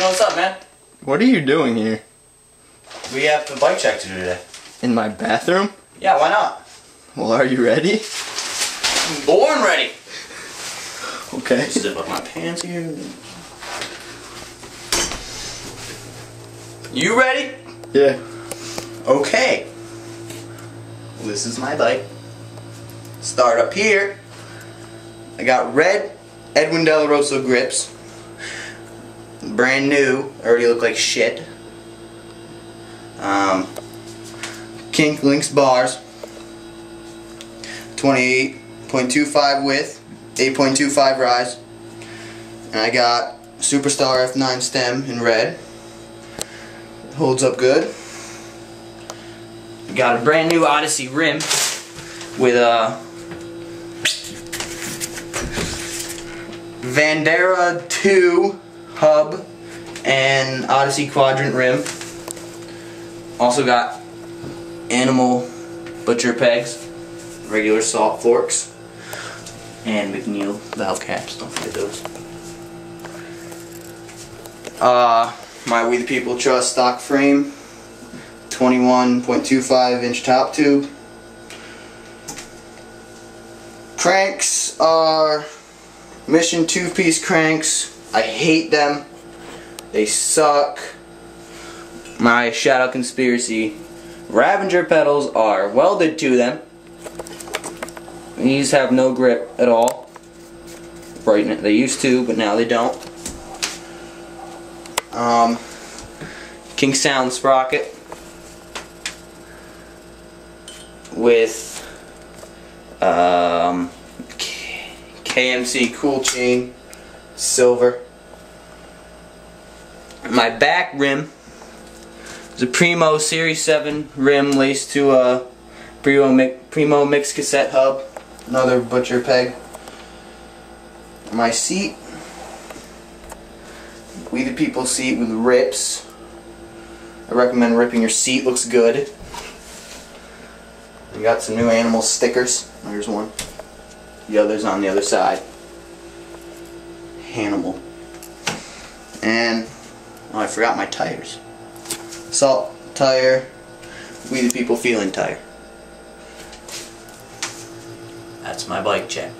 Yo, what's up, man? What are you doing here? We have a bike check to do today. In my bathroom? Yeah, why not? Well, are you ready? I'm born ready. Okay. Zip up my pants here. You ready? Yeah. Okay. Well, this is my bike. Start up here. I got red Edwin Delarosa grips. Brand new. Already look like shit. Kink Lynx bars. 28.25 width, 8.25 rise. And I got Superstar F9 stem in red. Holds up good. Got a brand new Odyssey rim with a Vandero 2 hub and Odyssey Qaudrant rim. Also got animal butcher pegs, regular salt forks, and McNeil valve caps. Don't forget those. My WeThePeople Trust stock frame, 21.25 inch top tube. Cranks are Mission 2-piece cranks. I hate them. They suck. My Shadow Conspiracy Ravager pedals are welded to them. These have no grip at all. Right now, they used to, but now they don't. Kink Sound Sprocket with KMC Cool Chain silver. My back rim is a Primo Series 7 rim laced to a Primo mix cassette hub. Another butcher peg. My seat, WeThePeople seat with rips. I recommend ripping your seat, looks good. We got some new animal stickers. There's one. The other's on the other side. Animal. And oh, I forgot my tires. Salt tire, WeThePeople Feelin tire. That's my bike check.